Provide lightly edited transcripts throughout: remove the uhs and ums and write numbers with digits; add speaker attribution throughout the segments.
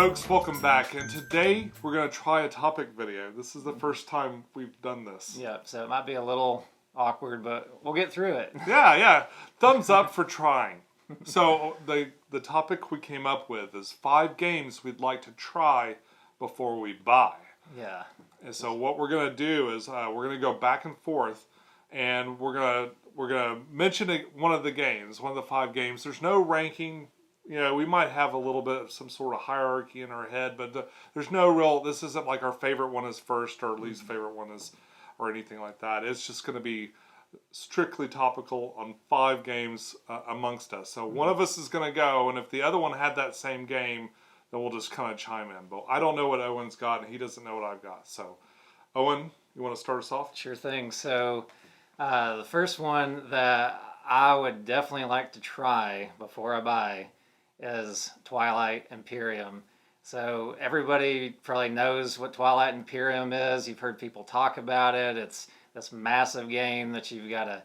Speaker 1: folks, welcome back, and today we're going to try a topic video. This is the first time we've done this.
Speaker 2: Yep, so it might be a little awkward, but we'll get through it.
Speaker 1: Yeah. Thumbs up for trying. So the topic we came up with is 5 games we'd like to try before we buy.
Speaker 2: Yeah.
Speaker 1: And so what we're going to do is we're going to go back and forth, and we're going to mention one of the games, one of the 5 games. There's no ranking. You know, we might have a little bit of some sort of hierarchy in our head, but there's no real, this isn't like our favorite one is first or least favorite one is, or anything like that. It's just going to be strictly topical on 5 games amongst us. So one of us is going to go, and if the other one had that same game, then we'll just kind of chime in. But I don't know what Owen's got, and he doesn't know what I've got. So, Owen, you want to start us off?
Speaker 2: Sure thing. So the first one that I would definitely like to try before I buy is Twilight Imperium. So everybody probably knows what Twilight Imperium is. You've heard people talk about it. It's this massive game that you've got to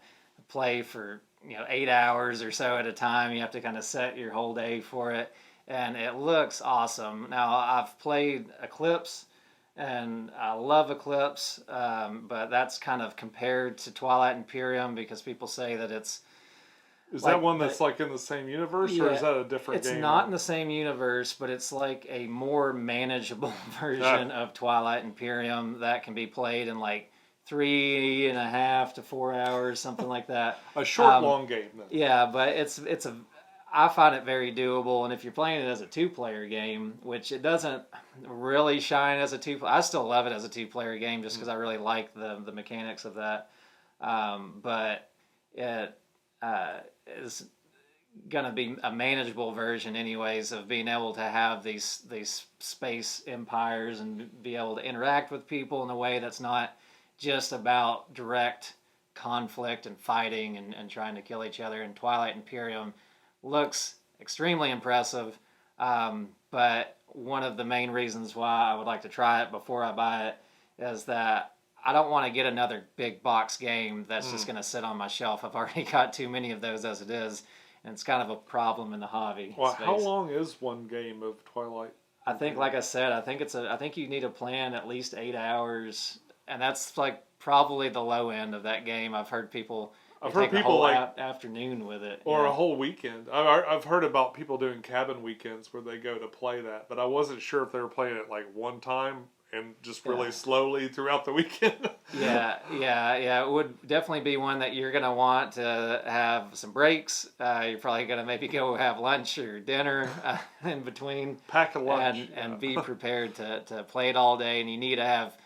Speaker 2: play for 8 hours or so at a time. You have to kind of set your whole day for it, and it looks awesome. Now I've played Eclipse, and I love Eclipse, but that's kind of compared to Twilight Imperium because people say that it's
Speaker 1: Is that one that's like in the same universe, or is that a different game?
Speaker 2: It's not in the same universe, but it's like a more manageable version of Twilight Imperium that can be played in like 3.5 to 4 hours, something like that.
Speaker 1: A short, long game, then.
Speaker 2: Yeah, but I find it very doable, and if you're playing it as a 2-player game, which it doesn't really shine as a 2-player, I still love it as a 2-player game just because I really like the mechanics of that. But it is going to be a manageable version anyways of being able to have these space empires and be able to interact with people in a way that's not just about direct conflict and fighting and trying to kill each other. And Twilight Imperium looks extremely impressive, but one of the main reasons why I would like to try it before I buy it is that I don't want to get another big box game that's just going to sit on my shelf. I've already got too many of those as it is, and it's kind of a problem in the hobby.
Speaker 1: Well,
Speaker 2: space.
Speaker 1: how long is one game of Twilight?
Speaker 2: I think, like I said, I think you need to plan at least 8 hours, and that's like probably the low end of that game. I've heard people take a whole afternoon with it,
Speaker 1: or a whole weekend. I've heard about people doing cabin weekends where they go to play that, but I wasn't sure if they were playing it like one time and just really slowly throughout the weekend.
Speaker 2: Yeah. It would definitely be one that you're going to want to have some breaks. You're probably going to maybe go have lunch or dinner in between.
Speaker 1: Pack a lunch.
Speaker 2: And be prepared to play it all day. And you need to have,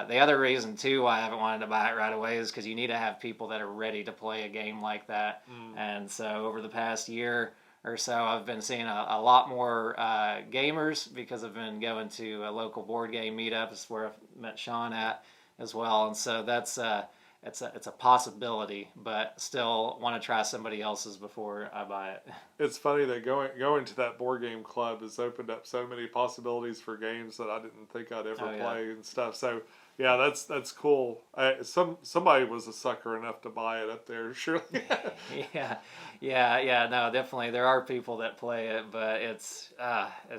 Speaker 2: the other reason too why I haven't wanted to buy it right away is because you need to have people that are ready to play a game like that. And so over the past year or so, I've been seeing a lot more gamers because I've been going to a local board game meetup. It's where I've met Sean at as well, and so that's it's a possibility, but still want to try somebody else's before I buy it.
Speaker 1: It's funny that going to that board game club has opened up so many possibilities for games that I didn't think I'd ever play and stuff. So yeah, that's cool. Somebody was a sucker enough to buy it up there, surely.
Speaker 2: Yeah. No, definitely there are people that play it, but it's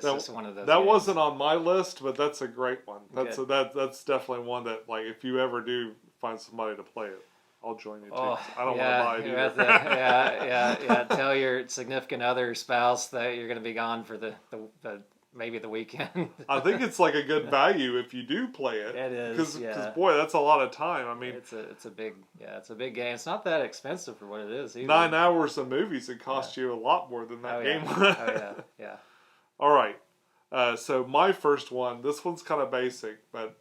Speaker 2: just one of those.
Speaker 1: That
Speaker 2: games.
Speaker 1: wasn't on my list, but that's a great one. That's definitely one that, like, if you ever do find somebody to play it, I'll join you too. I don't want to buy it either.
Speaker 2: Yeah. Tell your significant other, spouse that you're going to be gone for the maybe the weekend.
Speaker 1: I think it's like a good value if you do play it.
Speaker 2: It is,
Speaker 1: because boy, that's a lot of time. I mean,
Speaker 2: it's a big game. It's not that expensive for what it is either.
Speaker 1: 9 hours of movies, it costs you a lot more than that game.
Speaker 2: Yeah.
Speaker 1: All right. So my first one, this one's kind of basic, but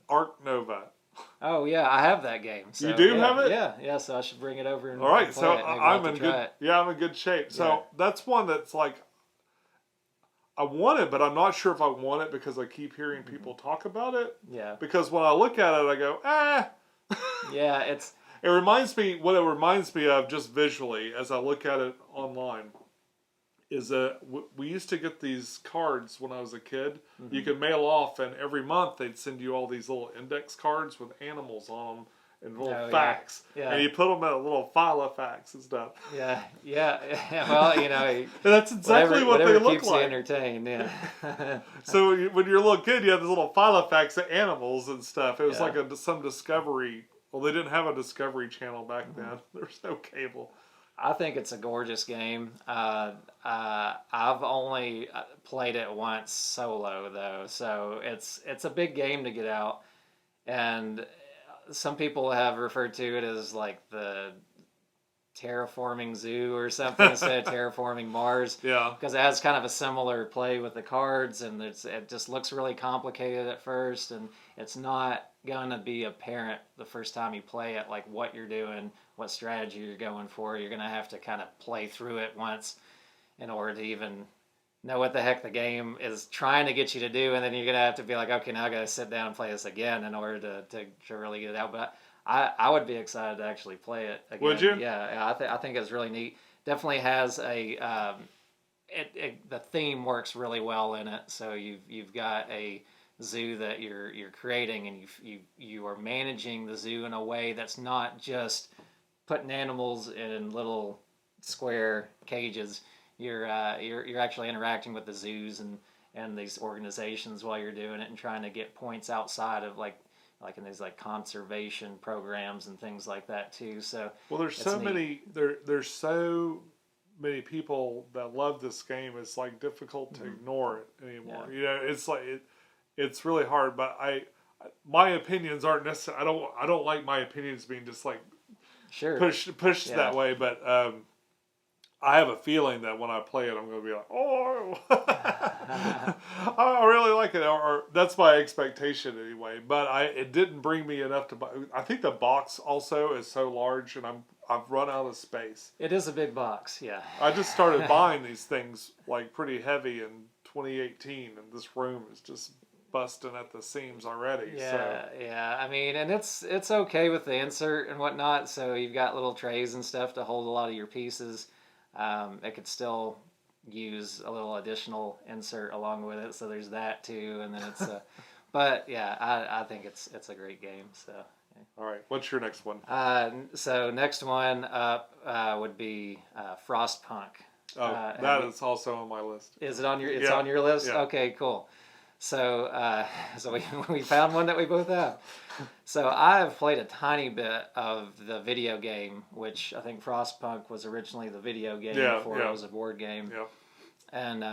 Speaker 1: Ark Nova.
Speaker 2: Oh yeah, I have that game. So,
Speaker 1: you do have it?
Speaker 2: Yeah. So I should bring it over and
Speaker 1: all right.
Speaker 2: play
Speaker 1: So
Speaker 2: it.
Speaker 1: I'm in good. Yeah, I'm in good shape. So that's one that's like, I want it, but I'm not sure if I want it because I keep hearing people talk about it.
Speaker 2: Yeah.
Speaker 1: Because when I look at it, I go,
Speaker 2: Yeah,
Speaker 1: It reminds me, what it reminds me of just visually as I look at it online is that we used to get these cards when I was a kid. You could mail off, and every month they'd send you all these little index cards with animals on them. and little
Speaker 2: Oh, yeah.
Speaker 1: facts,
Speaker 2: Yeah.
Speaker 1: and you put them in a little file of facts and stuff.
Speaker 2: Yeah. Well, you know,
Speaker 1: And that's exactly what
Speaker 2: whatever
Speaker 1: they look
Speaker 2: keeps
Speaker 1: like.
Speaker 2: you entertained. Yeah.
Speaker 1: So when you're a little kid, you have this little file of facts of animals and stuff. It was
Speaker 2: Yeah.
Speaker 1: like some Discovery. Well, they didn't have a Discovery Channel back then. There was no cable.
Speaker 2: I think it's a gorgeous game. I've only played it once solo though, so it's a big game to get out. And some people have referred to it as like the terraforming zoo or something instead of terraforming Mars.
Speaker 1: Yeah.
Speaker 2: Because it has kind of a similar play with the cards, and it just looks really complicated at first, and it's not gonna be apparent the first time you play it, like what you're doing, what strategy you're going for. You're gonna have to kind of play through it once in order to even know what the heck the game is trying to get you to do, and then you're gonna have to be like, okay, now I gotta sit down and play this again in order to really get it out. But I would be excited to actually play it again.
Speaker 1: Would you?
Speaker 2: Yeah, I think it's really neat. Definitely has the theme works really well in it. So you've got a zoo that you're creating, and you are managing the zoo in a way that's not just putting animals in little square cages. You're actually interacting with the zoos and these organizations while you're doing it, and trying to get points outside of like in these like conservation programs and things like that too. So
Speaker 1: well, there's so many there's so many people that love this game. It's like difficult to ignore it anymore.
Speaker 2: Yeah.
Speaker 1: You know, it's like it's really hard. But my opinions aren't necessarily. I don't like my opinions being just like pushed that way. But I have a feeling that when I play it, I'm going to be like, oh, I really like it. Or that's my expectation anyway. But it didn't bring me enough to buy. I think the box also is so large, and I've run out of space.
Speaker 2: It is a big box, yeah.
Speaker 1: I just started buying these things like pretty heavy in 2018, and this room is just busting at the seams already.
Speaker 2: Yeah. I mean, and it's okay with the insert and whatnot. So you've got little trays and stuff to hold a lot of your pieces. It could still use a little additional insert along with it, so there's that too. And then it's, but yeah, I think it's a great game. So. Yeah.
Speaker 1: All right, what's your next one?
Speaker 2: So next one up would be Frostpunk.
Speaker 1: Oh, that is also on my list.
Speaker 2: Is it on your? It's on your list.
Speaker 1: Yeah.
Speaker 2: Okay, cool. So we found one that we both have. So I have played a tiny bit of the video game, which I think Frostpunk was originally the video game before it was a board game.
Speaker 1: Yeah.
Speaker 2: And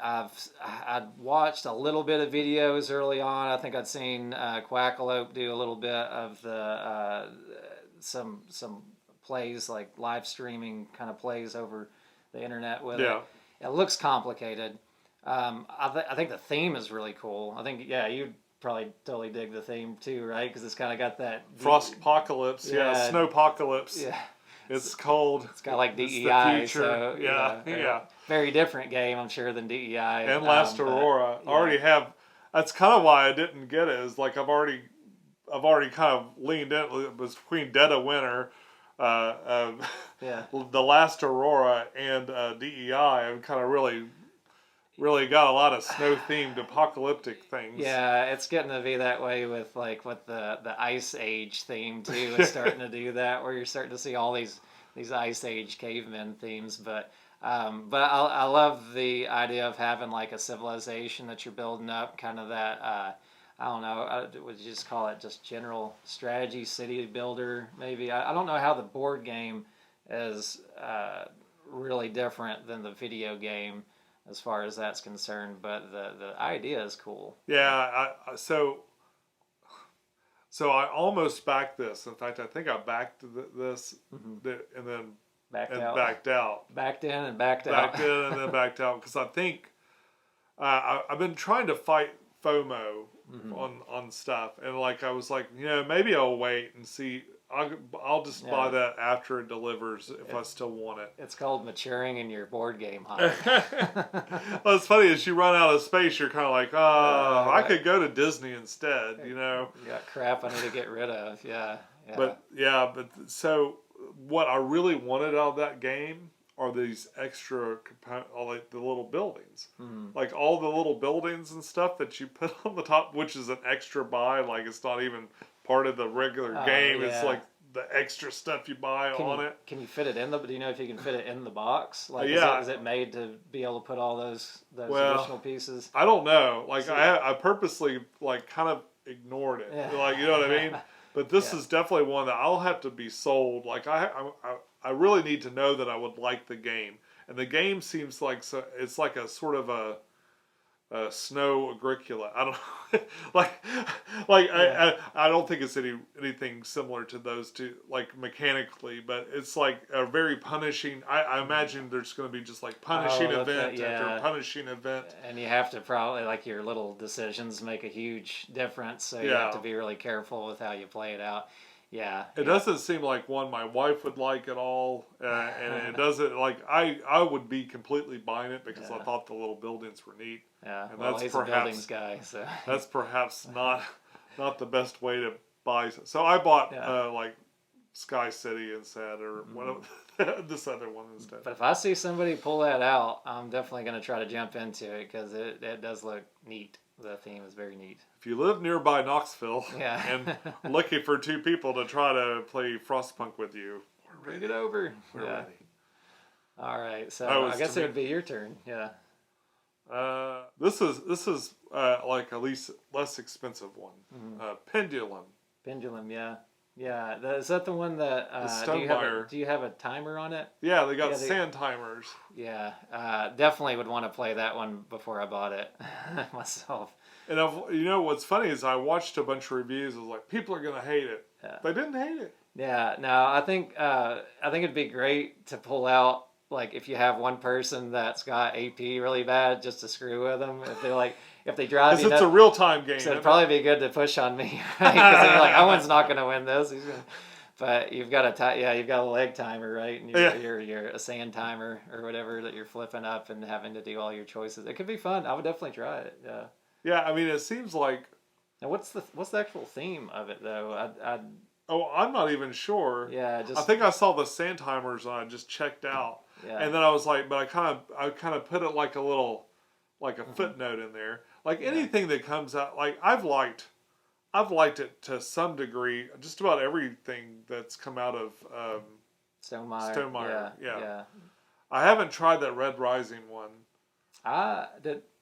Speaker 2: I'd watched a little bit of videos early on. I think I'd seen Quackalope do a little bit of the some plays, like live streaming kind of plays over the internet with it. It looks complicated. I think the theme is really cool. I think, you'd probably totally dig the theme too, right? Because it's kind of got that...
Speaker 1: Frostpocalypse, snowpocalypse.
Speaker 2: Yeah.
Speaker 1: It's cold.
Speaker 2: It's got like DEI.
Speaker 1: It's the future.
Speaker 2: So,
Speaker 1: Yeah.
Speaker 2: Very different game, I'm sure, than DEI.
Speaker 1: And Last Aurora. I already have... That's kind of why I didn't get it, is like I've already kind of leaned in. It was between Dead of Winter... The Last Aurora and DEI. I've kind of really got a lot of snow-themed apocalyptic things.
Speaker 2: Yeah, it's getting to be that way with the Ice Age theme too. It's starting to do that, where you're starting to see all these Ice Age cavemen themes. But I love the idea of having like a civilization that you're building up, kind of that. I don't know. I would just call it just general strategy, city builder, maybe. I don't know how the board game is really different than the video game as far as that's concerned, but the idea is cool.
Speaker 1: Yeah, so I almost backed this. In fact, I think I backed this and then backed out.
Speaker 2: Backed in and backed out.
Speaker 1: Backed in and then backed out, because I think I've been trying to fight FOMO on stuff, and like I was like, maybe I'll wait and see. I'll just buy that after it delivers if I still want it.
Speaker 2: It's called maturing in your board game hobby.
Speaker 1: Well, it's funny, as you run out of space, you're kind of like, I could go to Disney instead, You
Speaker 2: got crap I need to get rid of,
Speaker 1: But so what I really wanted out of that game are these extra components, like the little buildings. Like all the little buildings and stuff that you put on the top, which is an extra buy, like it's not even part of the regular game.
Speaker 2: Yeah.
Speaker 1: It's like the extra stuff you buy on it.
Speaker 2: Can you fit it in the? Do you know if you can fit it in the box? Like,
Speaker 1: yeah.
Speaker 2: Is it made to be able to put all those additional pieces?
Speaker 1: I don't know. Like I purposely like kind of ignored it.
Speaker 2: Yeah.
Speaker 1: Like, you know what I mean? But this is definitely one that I'll have to be sold. Like I really need to know that I would like the game, and the game seems like it's like a sort of a snow agricola. I don't I don't think it's anything similar to those two, like mechanically, but it's like a very punishing. I imagine there's going to be just like punishing event after punishing event,
Speaker 2: and you have to probably, like, your little decisions make a huge difference, so you have to be really careful with how you play it out. Yeah,
Speaker 1: it doesn't seem like one my wife would like at all, and it doesn't like I would be completely buying it because I thought the little buildings were neat.
Speaker 2: Yeah,
Speaker 1: and
Speaker 2: well, he's a buildings guy, so
Speaker 1: that's perhaps not the best way to buy. So I bought like Sky City instead, or one of this other one instead.
Speaker 2: But if I see somebody pull that out, I'm definitely going to try to jump into it because it does look neat. The theme is very neat.
Speaker 1: If you live nearby Knoxville and looking for two people to try to play Frostpunk with you,
Speaker 2: bring it over.
Speaker 1: We're ready.
Speaker 2: All right, so I guess it would be your turn. Yeah.
Speaker 1: This is like a less expensive one. Pendulum.
Speaker 2: Pendulum, yeah. Yeah, is that the one that do you have a timer on it?
Speaker 1: Yeah, they got sand timers.
Speaker 2: Yeah, definitely would want to play that one before I bought it myself.
Speaker 1: And you know what's funny is I watched a bunch of reviews. I was like, people are gonna hate it. Yeah. They didn't hate it.
Speaker 2: Yeah, no, I think it'd be great to pull out, like, if you have one person that's got AP really bad, just to screw with them. If they're like, if they drive you,
Speaker 1: it's a real time game.
Speaker 2: So it'd probably be good to push on me, right? Because they're like, that one's not going to win this. But you've got you've got a leg timer, right? And you're a sand timer or whatever that you're flipping up and having to do all your choices. It could be fun. I would definitely try it. Yeah.
Speaker 1: Yeah, I mean, it seems like.
Speaker 2: Now, what's the actual theme of it though?
Speaker 1: I'm not even sure.
Speaker 2: Yeah,
Speaker 1: I think I saw the sand timers and I just checked out. Yeah. And then I was like, but I kind of put it like a little, like a footnote in there. Like anything that comes out, like I've liked it to some degree. Just about everything that's come out of Stonemaier. Yeah. I haven't tried that Red Rising one.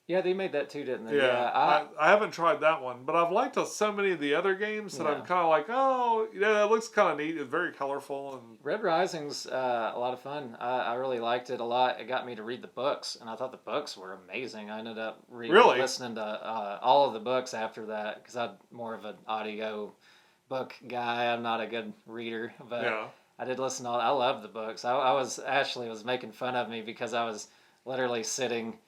Speaker 2: Yeah, they made that too, didn't they?
Speaker 1: Yeah, I haven't tried that one, but I've liked so many of the other games that I'm kind of like, oh, that looks kind of neat. It's very colorful. And
Speaker 2: Red Rising's a lot of fun. I really liked it a lot. It got me to read the books, and I thought the books were amazing. I ended up listening to all of the books after that because I'm more of an audio book guy. I'm not a good reader, but I did listen to all. I love the books. Ashley was making fun of me because I was literally sitting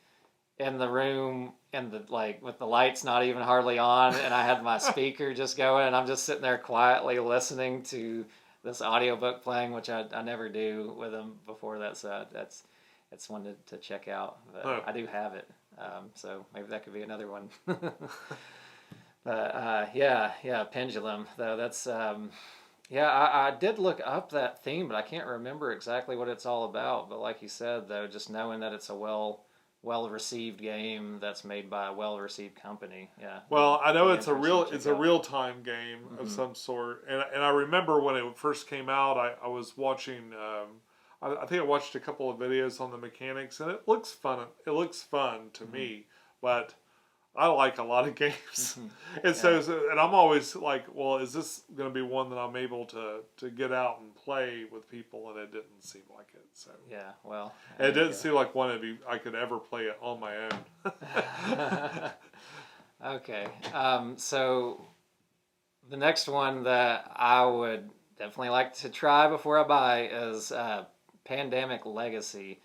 Speaker 2: in the room with the lights not even hardly on, and I had my speaker just going, and I'm just sitting there quietly listening to this audiobook playing, which I never do with them before that, so it's one to check out. But I do have it, so maybe that could be another one. But Pendulum though, that's I did look up that theme, but I can't remember exactly what it's all about. But like you said though, just knowing that it's a well-received game that's made by a well-received company. Yeah.
Speaker 1: Well, I know it's a real-time game of some sort, and I remember when it first came out, I was watching. I think I watched a couple of videos on the mechanics, and it looks fun. It looks fun to me, but I like a lot of games, and and I'm always like, well, is this going to be one that I'm able to get out and play with people? And it didn't seem like it. So
Speaker 2: yeah, well,
Speaker 1: it didn't seem like one I could ever play it on my own.
Speaker 2: Okay, so the next one that I would definitely like to try before I buy is Pandemic Legacy.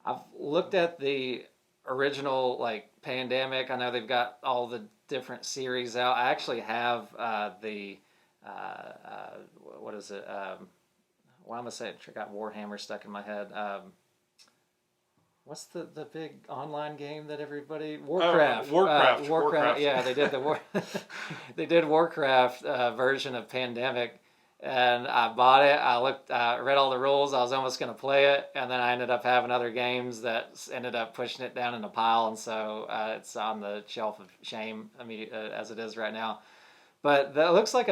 Speaker 2: I've looked at the original Pandemic. I know they've got all the different series out. I actually have what is it? Why am I saying? I got Warhammer stuck in my head. What's the big online game that everybody Warcraft? Warcraft. Yeah, they did they did Warcraft version of Pandemic. And I bought it. I read all the rules. I was almost going to play it, and then I ended up having other games that ended up pushing it down in a pile, and so it's on the shelf of shame. I mean, as it is right now. But that looks like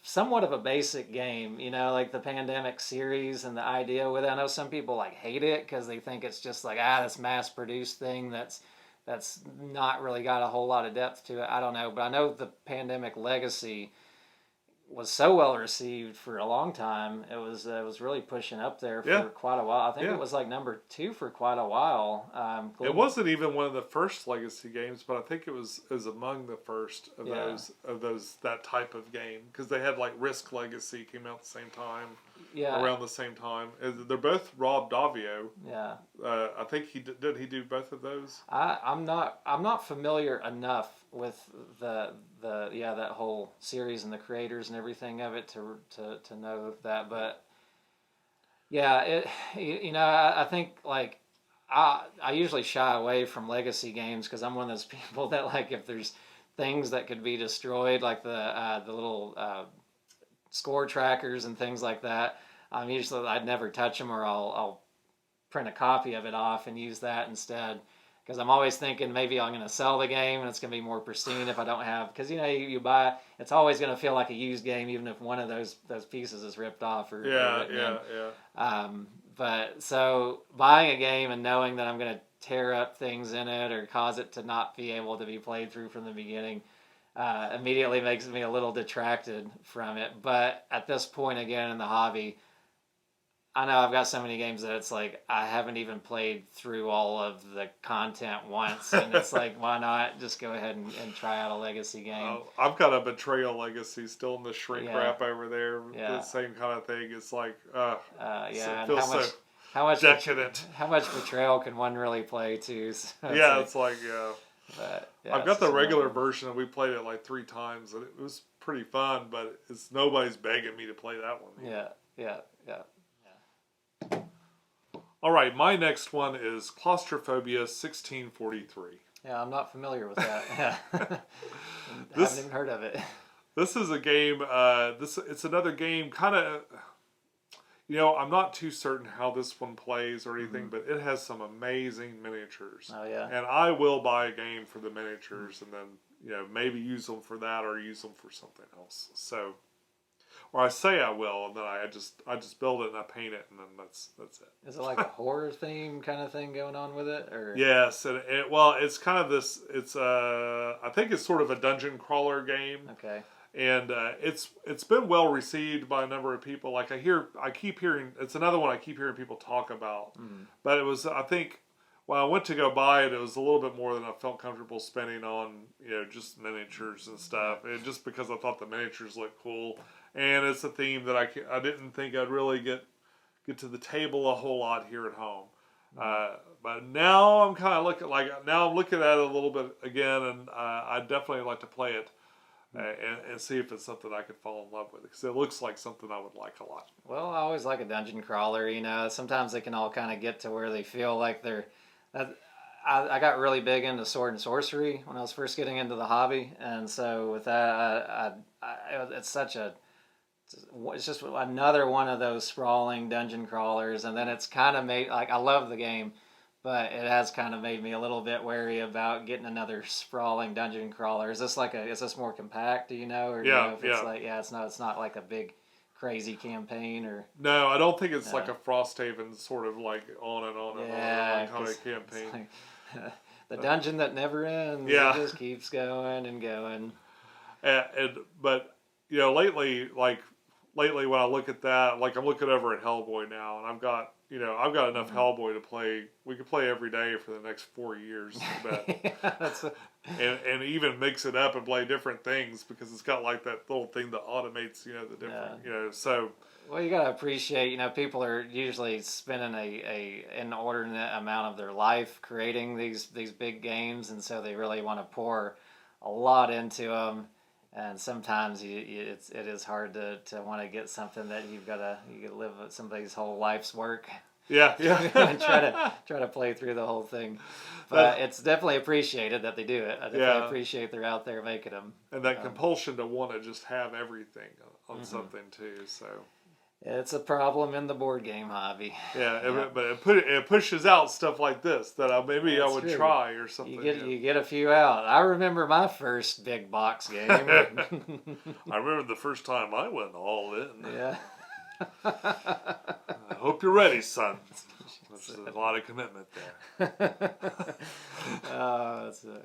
Speaker 2: somewhat of a basic game, you know, like the Pandemic series and the idea with it. I know some people like hate it because they think it's just like this mass produced thing that's not really got a whole lot of depth to it. I don't know, but I know the Pandemic Legacy was so well received for a long time. It was really pushing up there for quite a while. I think it was like number 2 for quite a while.
Speaker 1: It wasn't even one of the first Legacy games, but I think it was among the first of those that type of game, because they had like Risk Legacy came out at the same time. Yeah. Around the same time. They're both Rob Daviau. Yeah. I think did he do both of those?
Speaker 2: I'm not familiar enough with the that whole series and the creators and everything of it to know that, but yeah, I think like I usually shy away from Legacy games because I'm one of those people that like if there's things that could be destroyed, like the little score trackers and things like that, usually I'd never touch them, or I'll print a copy of it off and use that instead. Because I'm always thinking maybe I'm going to sell the game and it's going to be more pristine if I don't have. Because you buy, it's always going to feel like a used game even if one of those pieces is ripped off or But so buying a game and knowing that I'm going to tear up things in it or cause it to not be able to be played through from the beginning immediately makes me a little detracted from it. But at this point again in the hobby, I know I've got so many games that it's like I haven't even played through all of the content once, and it's like, why not just go ahead and try out a Legacy game?
Speaker 1: I've got a Betrayal Legacy still in the shrink wrap over there. The same kind of thing. It's like,
Speaker 2: it
Speaker 1: feels
Speaker 2: how much
Speaker 1: decadent.
Speaker 2: How much Betrayal can one really play too? So
Speaker 1: it's like But, I've got the regular version, and we played it like 3 times, and it was pretty fun. But nobody's begging me to play that one.
Speaker 2: Yeah.
Speaker 1: All right, my next one is Claustrophobia 1643.
Speaker 2: Yeah, I'm not familiar with that. Yeah. Haven't even heard of it.
Speaker 1: This is a game, it's another game, kind of, I'm not too certain how this one plays or anything, but it has some amazing miniatures.
Speaker 2: Oh, yeah.
Speaker 1: And I will buy a game for the miniatures and then, maybe use them for that or use them for something else. So... Or I say I will, and then I just build it and I paint it, and then that's it.
Speaker 2: Is it like a horror theme kind of thing going on with it, or?
Speaker 1: Yes, it's kind of this. It's I think it's sort of a dungeon crawler game.
Speaker 2: Okay.
Speaker 1: And it's been well received by a number of people. Like I keep hearing. It's another one I keep hearing people talk about. But it was, I think, when I went to go buy it, it was a little bit more than I felt comfortable spending on, just miniatures and stuff. And just because I thought the miniatures looked cool. And it's a theme that I didn't think I'd really get to the table a whole lot here at home. But now I'm kind of looking at it a little bit again, and I'd definitely like to play it and see if it's something I could fall in love with, because it looks like something I would like a lot.
Speaker 2: Well, I always like a dungeon crawler. Sometimes they can all kind of get to where they feel like they're. I got really big into sword and sorcery when I was first getting into the hobby, and so with that, it's just another one of those sprawling dungeon crawlers, and then it's kind of made, like, I love the game, but it has kind of made me a little bit wary about getting another sprawling dungeon crawler. Is this more compact, do you know? Or do you know if it's like, it's not like a big crazy campaign, or?
Speaker 1: No, I don't think it's like a Frosthaven sort of like on and on and on kind of campaign.
Speaker 2: Like, the dungeon that never ends. It just keeps going and going.
Speaker 1: But lately when I look at that, like I'm looking over at Hellboy now, and I've got enough Hellboy to play. We could play every day for the next 4 years. And even mix it up and play different things, because it's got like that little thing that automates, the different, so.
Speaker 2: Well, you gotta appreciate, people are usually spending an inordinate amount of their life creating these big games, and so they really want to pour a lot into them. And sometimes it is hard to want to get something that you gotta live somebody's whole life's work.
Speaker 1: Yeah.
Speaker 2: And try to play through the whole thing. But it's definitely appreciated that they do it. I definitely appreciate they're out there making them.
Speaker 1: And that compulsion to want to just have everything on something too. So.
Speaker 2: It's a problem in the board game hobby.
Speaker 1: Yeah,
Speaker 2: Yeah.
Speaker 1: but it pushes out stuff like this that maybe I
Speaker 2: That's
Speaker 1: would
Speaker 2: true.
Speaker 1: try or something.
Speaker 2: You get a few out. I remember my first big box game.
Speaker 1: I remember the first time I went all in.
Speaker 2: Yeah.
Speaker 1: I hope you're ready, son. There's a lot of commitment there.
Speaker 2: That's a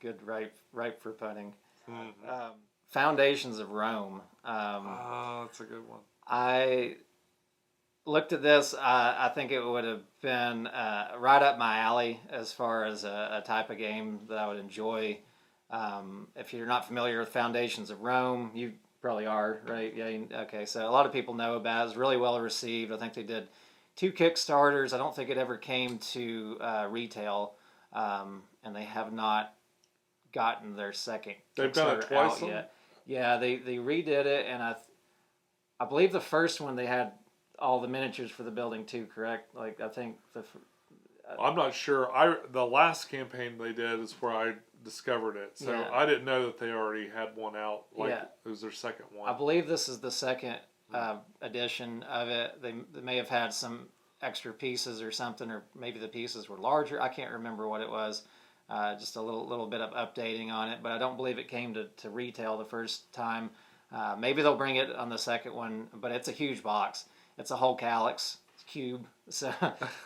Speaker 2: good ripe for punning.
Speaker 1: Mm-hmm.
Speaker 2: Foundations of Rome.
Speaker 1: That's a good one.
Speaker 2: I looked at this. I think it would have been right up my alley as far as a type of game that I would enjoy. If you're not familiar with Foundations of Rome, you probably are, right? Yeah. Okay. So a lot of people know about it. It's really well received. I think they did 2 Kickstarters. I don't think it ever came to retail, and they have not gotten their second
Speaker 1: They've done it
Speaker 2: Kickstarter
Speaker 1: twice
Speaker 2: out yet. Yeah, they redid it, and I believe the first one they had all the miniatures for the building too. Correct? Like I think
Speaker 1: I'm not sure. The last campaign they did is where I discovered it, so
Speaker 2: Yeah.
Speaker 1: I didn't know that they already had one out. Like
Speaker 2: Yeah.
Speaker 1: it was their second one.
Speaker 2: I believe this is the second edition of it. They may have had some extra pieces or something, or maybe the pieces were larger. I can't remember what it was. Just a little bit of updating on it, but I don't believe it came to retail the first time. Maybe they'll bring it on the second one, but it's a huge box. It's a whole calyx cube. So,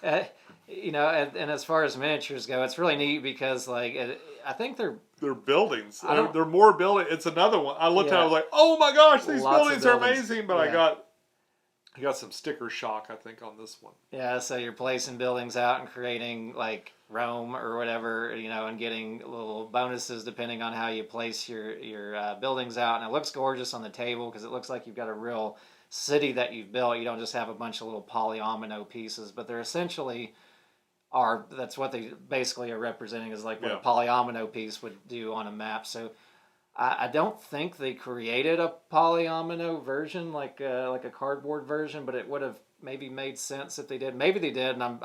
Speaker 2: and as far as miniatures go, it's really neat because I think
Speaker 1: They're buildings. They're more building. It's another one. I looked at it, I was like, oh my gosh, these buildings are amazing. But I got some sticker shock, I think, on this one.
Speaker 2: Yeah, so you're placing buildings out and creating like Rome or whatever, and getting little bonuses depending on how you place your buildings out. And it looks gorgeous on the table because it looks like you've got a real city that you've built. You don't just have a bunch of little polyomino pieces, but they're essentially that's what they basically are representing, is like what a polyomino piece would do on a map. So I don't think they created a polyomino version like a cardboard version, but it would have maybe made sense if they did. Maybe they did, and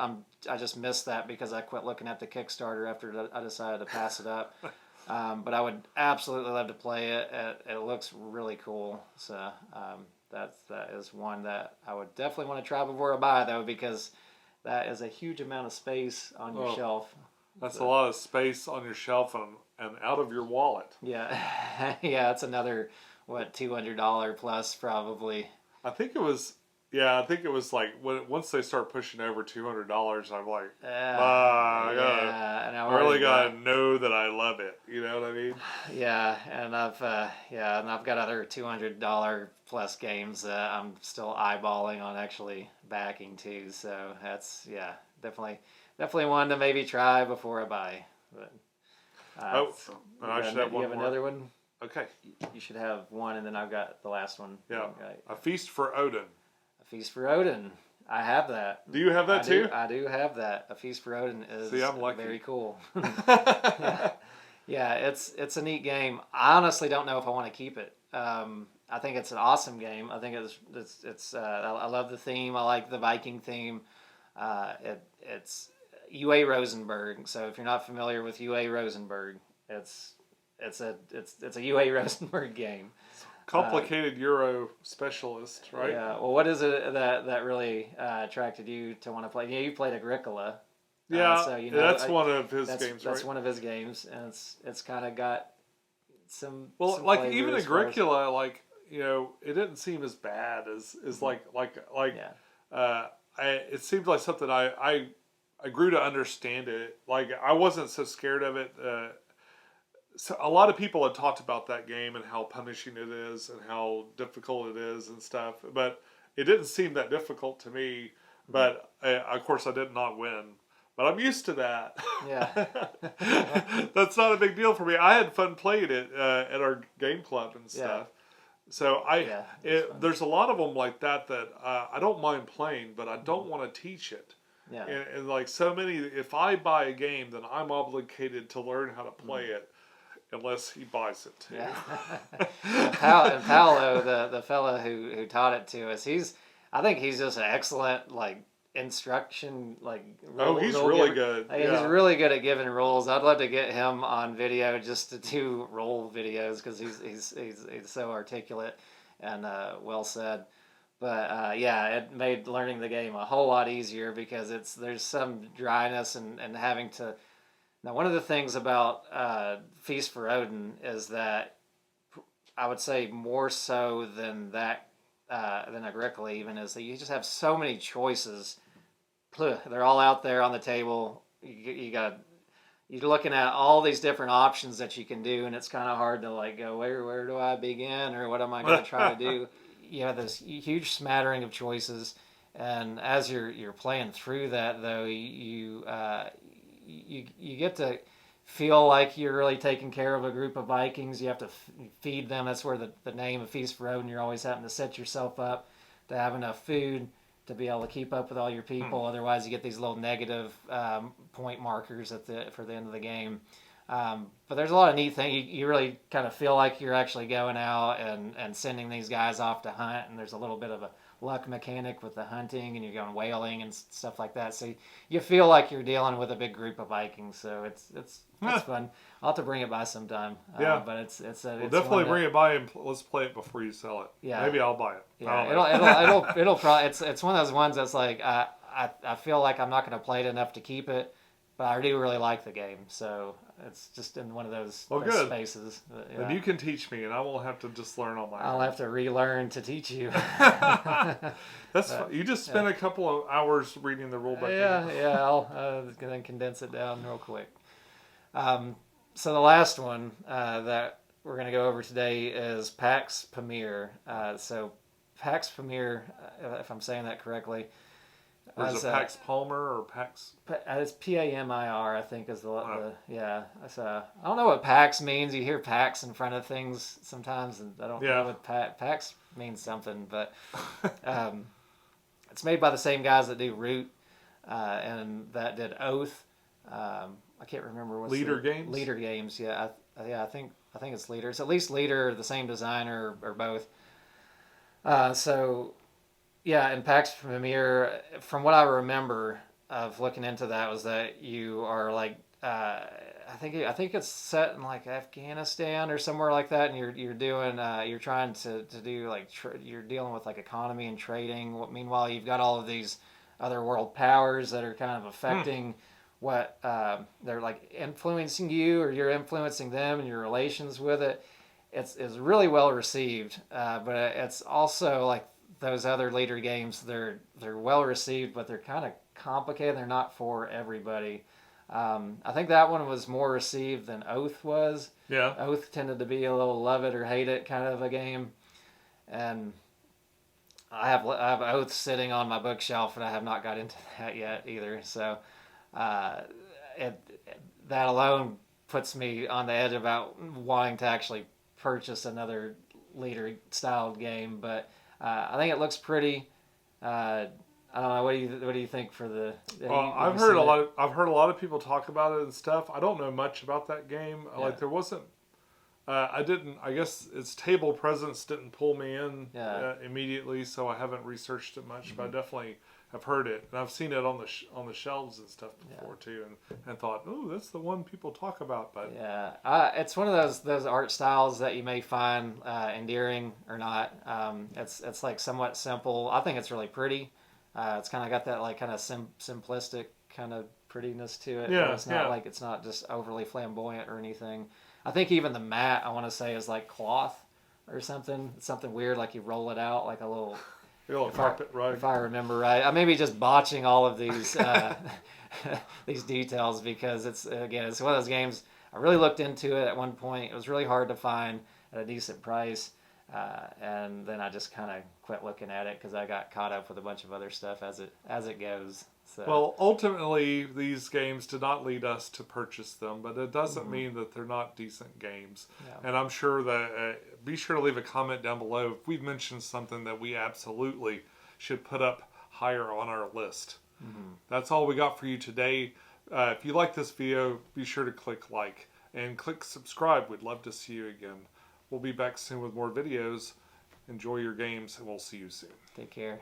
Speaker 2: I just missed that because I quit looking at the Kickstarter after I decided to pass it up. But I would absolutely love to play it. It looks really cool. So that is one that I would definitely want to try before I buy, though, because that is a huge amount of space on your shelf.
Speaker 1: That's a lot of space on your shelf and out of your wallet.
Speaker 2: Yeah, yeah, it's another $200 plus probably.
Speaker 1: I think it was like once they start pushing over $200, I'm like, I really gotta know that I love it. You know what I mean?
Speaker 2: Yeah, and I've got other $200 plus games that I'm still eyeballing on actually backing too. So that's definitely one to maybe try before I buy. But
Speaker 1: I should have one more.
Speaker 2: You have another one?
Speaker 1: Okay.
Speaker 2: You should have one, and then I've got the last one.
Speaker 1: Yeah.
Speaker 2: Right.
Speaker 1: A Feast for Odin.
Speaker 2: A Feast for Odin. I have that.
Speaker 1: Do you have that too?
Speaker 2: I do have that. A Feast for Odin is
Speaker 1: I'm lucky.
Speaker 2: Very cool. Yeah, it's a neat game. I honestly don't know if I want to keep it. I think it's an awesome game. I think it's I love the theme. I like the Viking theme. It's UA Rosenberg. So if you're not familiar with UA Rosenberg, it's a UA Rosenberg game.
Speaker 1: Complicated Euro specialist, right?
Speaker 2: Yeah. Well, what is it that really attracted you to want to play? Yeah, you played Agricola.
Speaker 1: Yeah,
Speaker 2: so
Speaker 1: that's one of his games, right?
Speaker 2: That's one of his games, and it's kind of got some.
Speaker 1: Well,
Speaker 2: some
Speaker 1: like even Agricola, like it didn't seem as bad as it seemed like something I grew to understand it. Like I wasn't so scared of it. So a lot of people had talked about that game and how punishing it is and how difficult it is and stuff, but it didn't seem that difficult to me. But of course, I did not win. But I'm used to that.
Speaker 2: Yeah.
Speaker 1: That's not a big deal for me. I had fun playing it at our game club and stuff. Yeah. So there's a lot of them like that I don't mind playing, but I don't want to teach it. Yeah. And like so many, if I buy a game, then I'm obligated to learn how to play it. Unless he buys it too.
Speaker 2: Yeah. And Paolo, the fella who taught it to us, I think he's just an excellent instruction
Speaker 1: he's really good.
Speaker 2: He's really good at giving rules. I'd love to get him on video just to do role videos because he's so articulate and well said. But yeah, it made learning the game a whole lot easier because there's some dryness and having to. Now, one of the things about Feast for Odin is that I would say more so than that than Agricola even is that you just have so many choices. They're all out there on the table. You're looking at all these different options that you can do, and it's kind of hard to like go where do I begin or what am I going to try to do. You have this huge smattering of choices, and as you're playing through that though, you get to feel like you're really taking care of a group of Vikings. You have to feed them. That's where the name of Feast for Odin. You're always having to set yourself up to have enough food to be able to keep up with all your people. Otherwise, you get these little negative point markers for the end of the game. But there's a lot of neat things. You really kind of feel like you're actually going out and sending these guys off to hunt, and there's a little bit of a luck mechanic with the hunting, and you're going whaling and stuff like that. So you feel like you're dealing with a big group of Vikings. So it's fun. I'll have to bring it by sometime.
Speaker 1: Yeah,
Speaker 2: but it's
Speaker 1: definitely bring it by and let's play it before you sell it.
Speaker 2: Yeah,
Speaker 1: maybe I'll buy it.
Speaker 2: Yeah, it'll probably it's one of those ones that's like I feel like I'm not going to play it enough to keep it, but I do really like the game. So it's just in one of those spaces. But, yeah.
Speaker 1: Then you can teach me, and I won't have to just learn on my own.
Speaker 2: I'll have to relearn to teach you.
Speaker 1: That's fun. You just spent a couple of hours reading the rule book.
Speaker 2: Yeah. I'll then condense it down real quick. So the last one that we're going to go over today is Pax Pamir. So Pax Pamir, if I'm saying that correctly.
Speaker 1: Or is it Pax Palmer or Pax?
Speaker 2: It's Pamir, I think, is yeah. So I don't know what Pax means. You hear Pax in front of things sometimes, and I don't know what Pax means something. But it's made by the same guys that do Root and that did Oath. I can't remember what's
Speaker 1: Leader Games.
Speaker 2: Leader Games, yeah. I think it's Leader. It's at least Leader, the same designer, or both. So. Yeah, and Pax Pamir, from what I remember of looking into that, was that you are like, I think it's set in like Afghanistan or somewhere like that, and you're doing, you're trying to do like, you're dealing with like economy and trading. Meanwhile, you've got all of these other world powers that are kind of affecting what they're like influencing you, or you're influencing them and your relations with it. It's really well received, but it's also like those other later games, they're well received, but they're kind of complicated. They're not for everybody. I think that one was more received than Oath was.
Speaker 1: Yeah.
Speaker 2: Oath tended to be a little love it or hate it kind of a game, and I have Oath sitting on my bookshelf, and I have not got into that yet either. So that alone puts me on the edge about wanting to actually purchase another leader styled game, but. I think it looks pretty. I don't know. What do you think for the?
Speaker 1: Well, I've heard a lot of people talk about it and stuff. I don't know much about that game. Yeah. Like there wasn't. I didn't. I guess its table presence didn't pull me in immediately, so I haven't researched it much. But I definitely have heard it, and I've seen it on the shelves and stuff before too, and thought, oh, that's the one people talk about. But
Speaker 2: it's one of those art styles that you may find endearing or not. It's like somewhat simple. I think it's really pretty. It's kind of got that like kind of simplistic kind of prettiness to it.
Speaker 1: Yeah,
Speaker 2: it's not like it's not just overly flamboyant or anything. I think even the mat I want to say is like cloth or something. It's something weird, like you roll it out like a little.
Speaker 1: Carpet rug.
Speaker 2: If I remember right, I may be just botching all of these these details because it's one of those games. I really looked into it at one point. It was really hard to find at a decent price, and then I just kind of quit looking at it because I got caught up with a bunch of other stuff as it goes. So.
Speaker 1: Well, ultimately, these games did not lead us to purchase them, but it doesn't mean that they're not decent games. Yeah. And I'm sure that be sure to leave a comment down below if we've mentioned something that we absolutely should put up higher on our list. Mm-hmm. That's all we got for you today. If you like this video, be sure to click like and click subscribe. We'd love to see you again. We'll be back soon with more videos. Enjoy your games, and we'll see you soon.
Speaker 2: Take care.